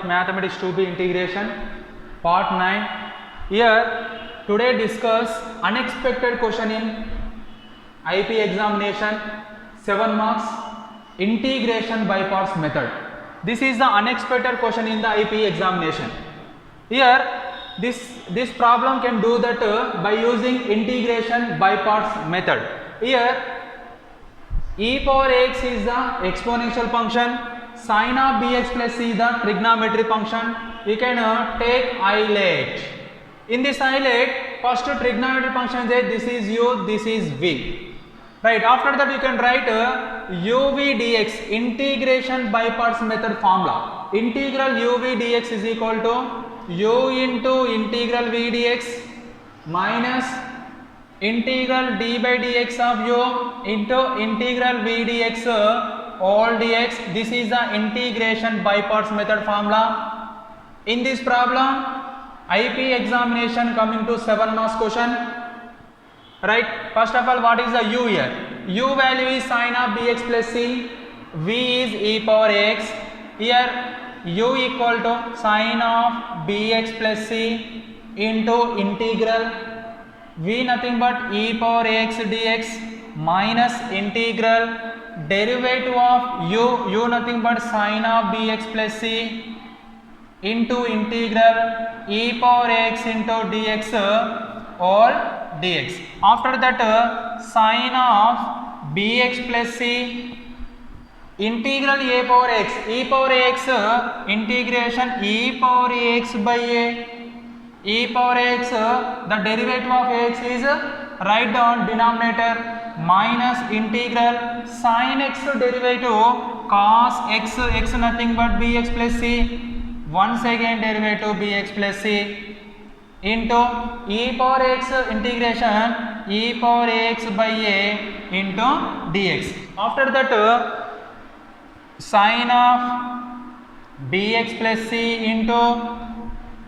Mathematics 2B integration part 9. Here today discuss unexpected question in IP examination 7 marks integration by parts method. This is the unexpected question in the IP examination. Here this problem can do that by using integration by parts method. Here e power x is the exponential function, sin of bx plus c is the trigonometry function. You can take islet. In this islet, first trigonometry function is this is u, this is v. Right. After that, you can write uv dx integration by parts method formula. Integral uv dx is equal to u into integral v dx minus integral d by dx of u into integral v dx all dx. This is the integration by parts method formula. In this problem, IP examination coming to 7 marks question. Right. First of all, what is the u here? U value is sin of bx plus c. V is e power x. Here u equal to sin of bx plus c into integral v nothing but e power x dx minus integral derivative of u nothing but sin of bx plus c into integral e power x into dx all dx. After that sin of bx plus c integral e power x integration e power x by e power x, the derivative of x is write down denominator minus integral sin x derivative cos x nothing but bx plus c, once again derivative bx plus c into e power x integration e power x by a into dx. After that sin of bx plus c into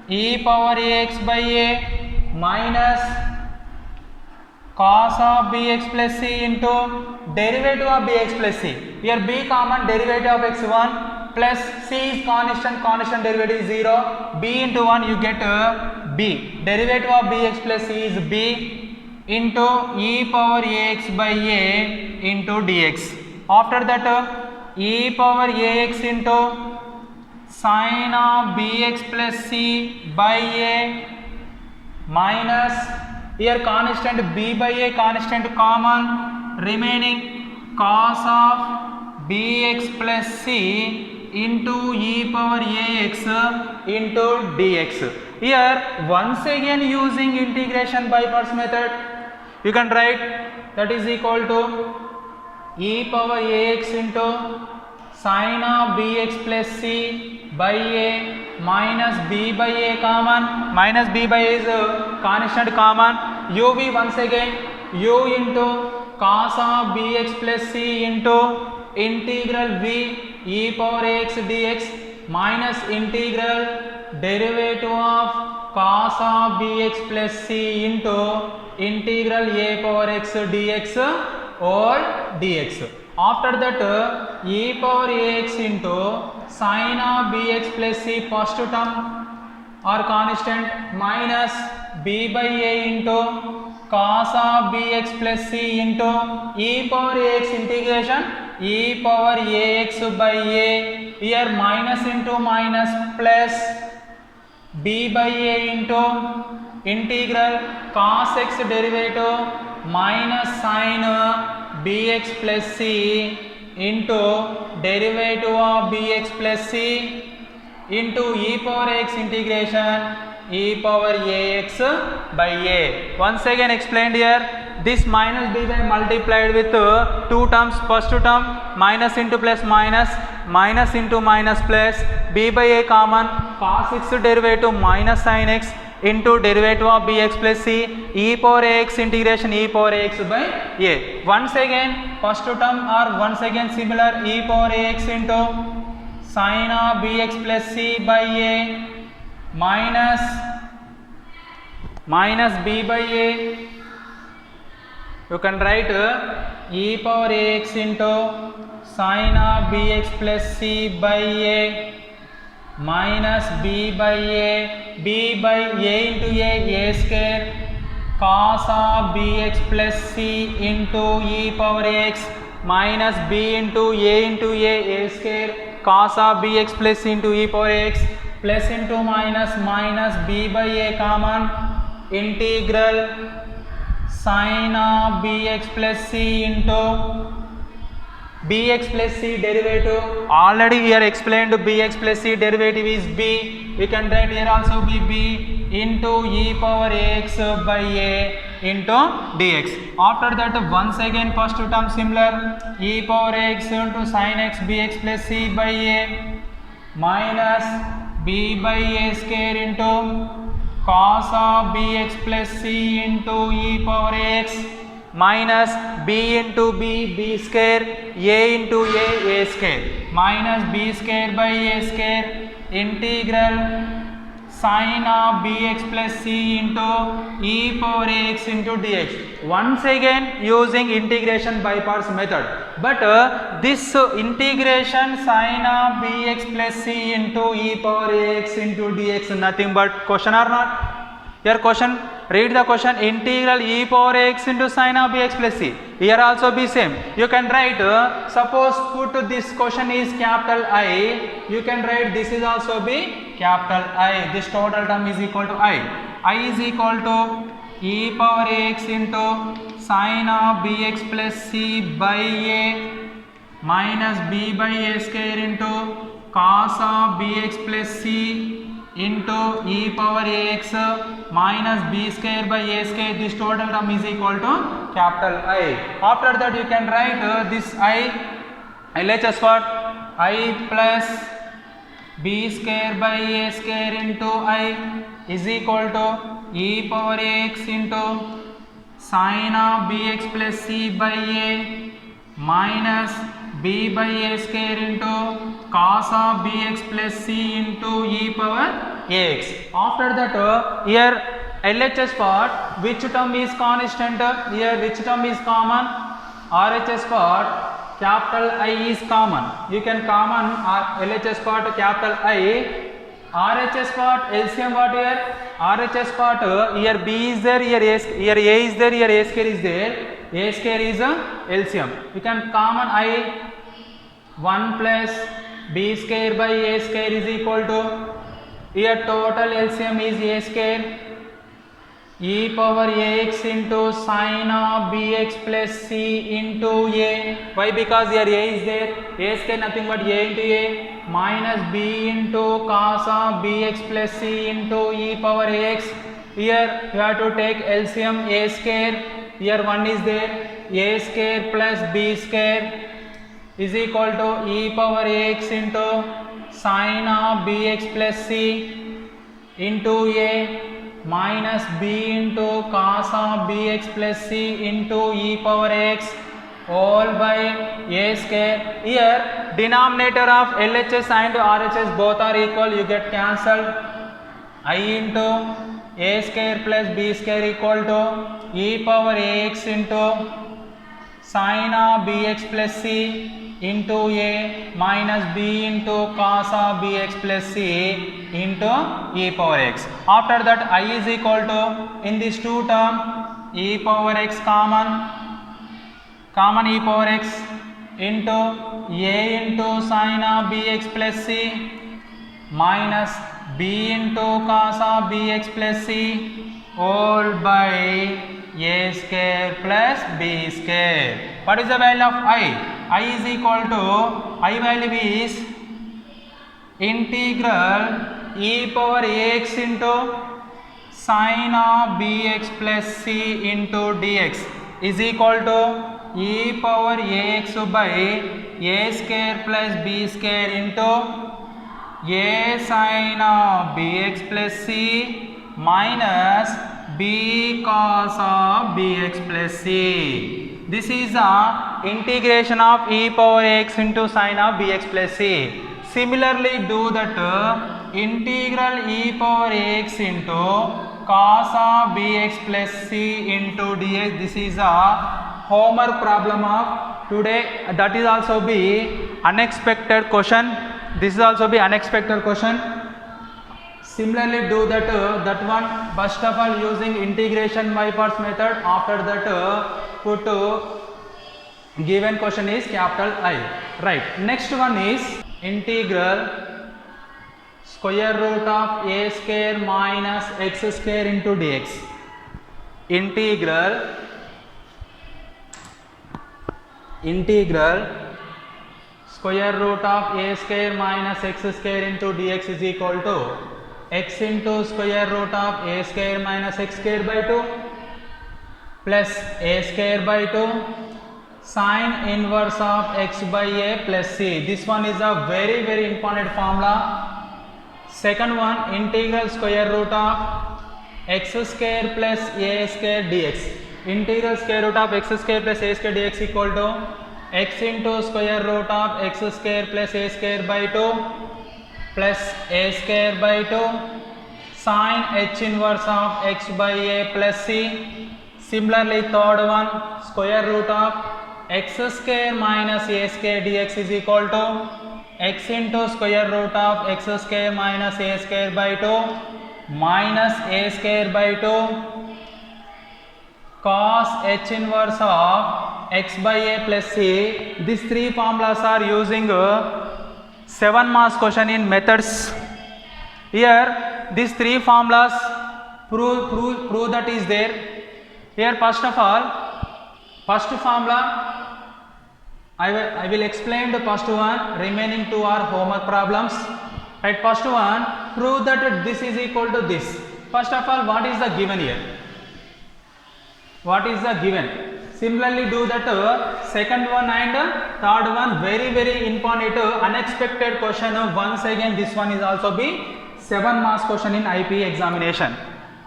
e power x by a minus cos of bx plus c into derivative of bx plus c. Here b common, derivative of x1 plus c is constant derivative is 0. b into 1 you get b. Derivative of bx plus c is b into e power ax by a into dx. After that e power ax into sin of bx plus c by a minus, here constant b by a constant common, remaining cos of bx plus c into e power ax into dx. Here once again using integration by parts method, you can write that is equal to e power ax into sin of bx plus c by a minus b by a common, minus b by a is constant common, uv once again u into cos of bx plus c into integral v e power x dx minus integral derivative of cos of bx plus c into integral a power x dx all dx. After that e power ax into sin of bx plus c first term or constant minus b by a into cos of bx plus c into e power ax integration e power ax by a, here minus into minus plus b by a into integral cos x derivative minus sin bx plus c into derivative of bx plus c into e power x integration e power ax by a. Once again explained here, this minus b by multiplied with two terms. First term minus into plus minus, minus into minus plus, b by a common, cos x derivative minus sin x into derivative of bx plus c e power x integration e power x by a. Once again first term or once again similar e power x into sin of bx plus c by a minus b by a. You can write e power x into sin of bx plus c by a minus b by a into a square cos of bx plus c into e power x minus b into a square cos of bx plus c into e power x plus into minus b by a common integral sin of bx plus c into bx plus c derivative. Already here explained bx plus c derivative is b. We can write here also b into e power x by a into dx. After that once again first term similar, e power x into sin x bx plus c by a minus b by a square into cos of bx plus c into e power x minus b into b square a into a square minus b square by a square integral sin of bx plus c into e power x into dx. Once again using integration by parts method, but this integration sin of bx plus c into e power x into dx nothing but question or not? Here question, read the question, integral e power x into sin of bx plus c. Here also be same. You can write, suppose put this question is capital I, you can write this is also be capital I. This total term is equal to I. I is equal to e power x into sin of bx plus c by a minus b by a square into cos of bx plus c into e power x minus b square by a square. This total term is equal to capital I. After that you can write this I LHS what? I plus b square by a square into I is equal to e power x into sin of bx plus c by a minus b by a square into cos of bx plus c into e power x. After that here LHS part, which term is constant? Here which term is common? RHS part capital I is common. You can common LHS part capital I. RHS part LCM what here? RHS part here b is there, here a is there, here a square is there. A square is LCM. You can common I 1 plus b square by a square is equal to, here total LCM is a square e power ax into sin of bx plus c into a. Why? Because here a is there, a square nothing but a into a minus b into cos of bx plus c into e power x. Here you have to take LCM a square, here 1 is there, a square plus b square is equal to e power x into sin of bx plus c into a minus b into cos of bx plus c into e power x all by a square. Here denominator of LHS and RHS both are equal, you get cancelled. I into a square plus b square equal to e power ax into sin of bx plus c into a minus b into cos of bx plus c into e power x. After that I is equal to, in these two term e power x common e power x into a into sin of bx plus c minus b into cos of bx plus c all by a square plus b square. What is the value of I? I is equal to, I value is integral e power ax into sin of bx plus c into dx is equal to e power ax by a square plus b square into a sin of bx plus c minus b cos of bx plus c. This is the integration of e power x into sin of bx plus c. Similarly do that integral e power x into cos of bx plus c into dx. This is a homework problem of today. That is also be unexpected question. This is also be unexpected question. Similarly do that one. First of all using integration by parts method. After that put given question is capital I. Right. Next one is integral square root of a square minus x square into dx. Integral square root of a square minus x square into dx is equal to x into square root of a square minus x square by 2 plus a square by 2 sine inverse of x by a plus c. This one is a very important formula. Second one, integral square root of x square plus a square dx. Integral square root of x square plus a square dx equal to x into square root of x square plus a square by 2 plus a square by 2 sine h inverse of x by a plus c. Similarly third one, square root of x square minus a square dx is equal to x into square root of x square minus a square by 2 minus a square by 2 cos h inverse of x by a plus c. These three formulas are using 7 marks question in methods. Here these three formulas prove that is there. Here first of all, first formula I will explain the first one, remaining two are homework problems. Right, first one, prove that this is equal to this. First of all, what is the given here? What is the given? Similarly do that second one and third one, very important unexpected question. Once again this one is also be 7 marks question in IP examination.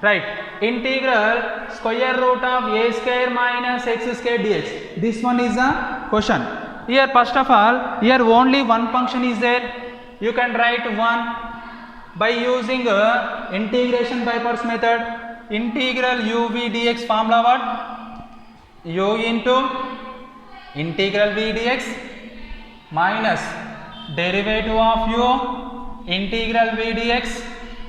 Right, integral square root of a square minus x square dx. This one is a question. Here first of all, here only one function is there. You can write 1 by using integration by parts method. Integral u v dx formula what? U into integral v dx minus derivative of u integral v dx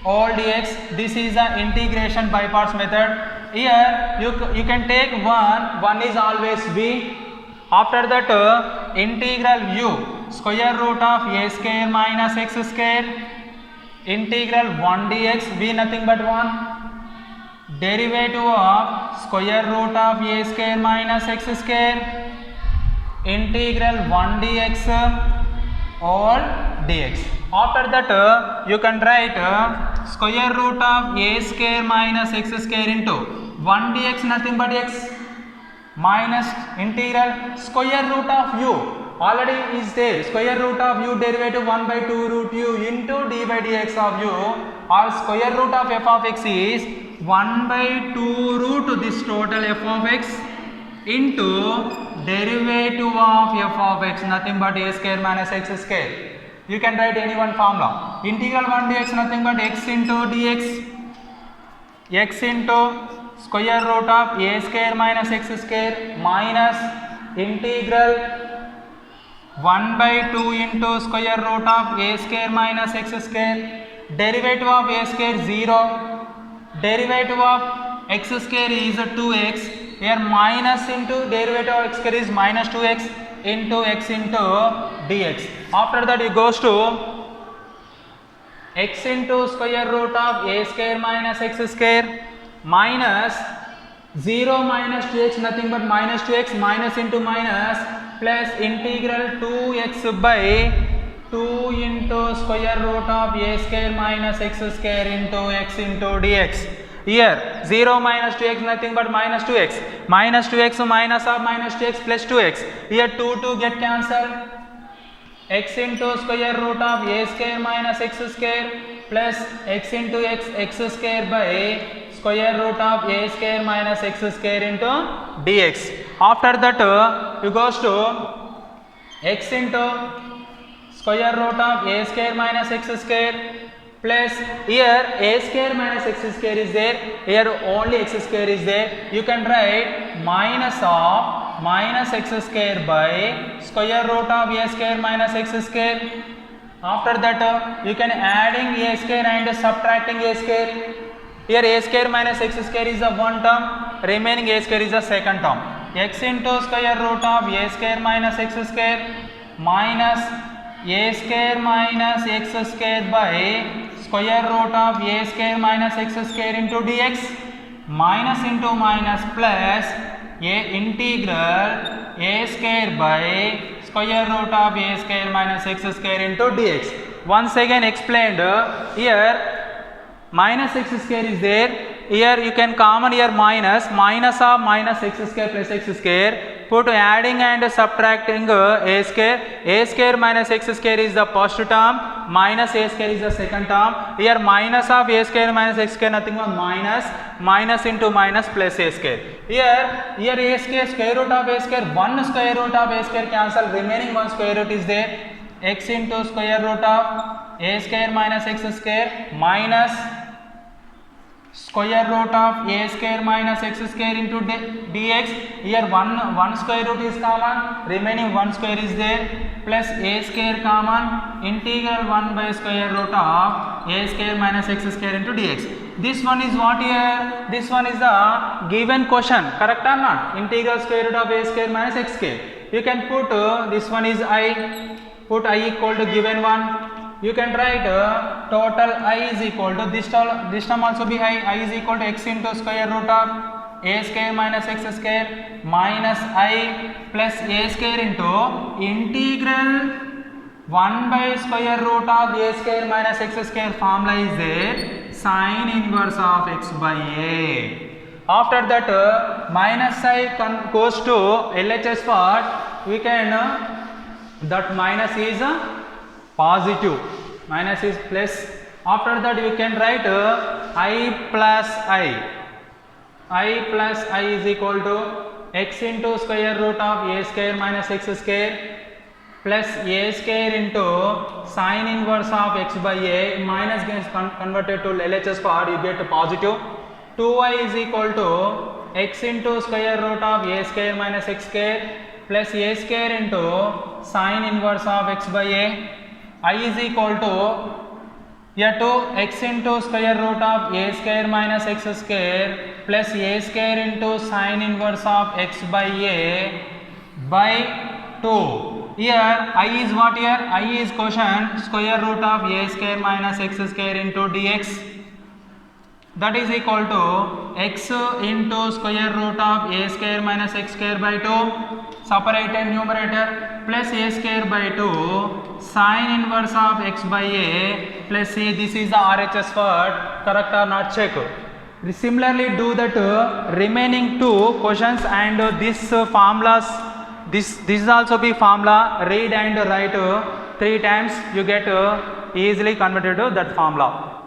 all dx. This is the integration by parts method. Here you can take 1 is always v. After that integral u square root of a square minus x square integral 1 dx, v nothing but 1, derivative of square root of a square minus x square integral 1 dx all dx. After that you can write square root of a square minus x square into 1 dx nothing but x minus integral square root of u already is there, square root of u derivative 1 by 2 root u into d by dx of u, or square root of f of x is 1 by 2 root this total f of x into derivative of f of x nothing but a square minus x square. You can write any one formula. Integral 1 dx nothing but x into dx, x into square root of a square minus x square minus integral 1 by 2 into square root of a square minus x square, derivative of a square 0, derivative of x square is 2x, here minus into derivative of x square is minus 2x into x into dx. After that it goes to x into square root of a square minus x square minus 0 minus 2x nothing but minus 2x minus into minus plus integral 2x by 2 into square root of a square minus x square into x into dx. Here 0 minus 2x nothing but minus 2x, minus 2x minus of minus 2x plus 2x, here 2 get cancelled, x into square root of a square minus x square plus x into x square by square root of a square minus x square into dx. After that you goes to x into square root of a square minus x square plus here a square minus x square is there, here only x square is there. You can write minus of minus x square by square root of a square minus x square After that you can adding a square and subtracting a square. Here a square minus x square is the one term, remaining a square is the second term. X into square root of a square minus x square minus a square minus x square by square root of a square minus x square into dx, minus into minus plus a integral a square by square root of a square minus x square into dx. Once again explained, here minus x square is there. Here you can common here minus of minus x square plus x square. Put adding and subtracting a square minus x square is the first term, minus a square is the second term. Here minus of a square minus x square nothing but minus into minus plus a square. Here a square square root of a square, one square root of a square cancel, remaining one square root is there. X into square root of a square minus x square minus square root of a square minus x square into dx. Here one square root is common, remaining one square is there, plus a square common, integral 1 by square root of a square minus x square into dx. This one is what here? This one is the given question, correct or not? Integral square root of a square minus x square. You can put this one is I, put I equal to given one. You can write total I is equal to this term also be I is equal to x into square root of a square minus x square minus I plus a square into integral 1 by square root of a square minus x square. Formula is there, sine inverse of x by a. After that minus I goes to LHS part, we can that minus is positive, minus is plus. After that you can write I plus I is equal to x into square root of a square minus x square plus a square into sine inverse of x by a. Minus gets converted to LHS part, you get positive. 2y is equal to x into square root of a square minus x square plus a square into sine inverse of x by a. I is equal to here to x into square root of a square minus x square plus a square into sine inverse of x by a by 2. Here I is what? Here I is quotient square root of a square minus x square into dx, that is equal to x into square root of a square minus x square by 2, separated numerator, plus a square by 2 sine inverse of x by a plus c. This is the RHS part, correct or not? Check. Similarly do that remaining two questions and this formulas, this is also be formula, read and write 3 times, you get easily converted to that formula.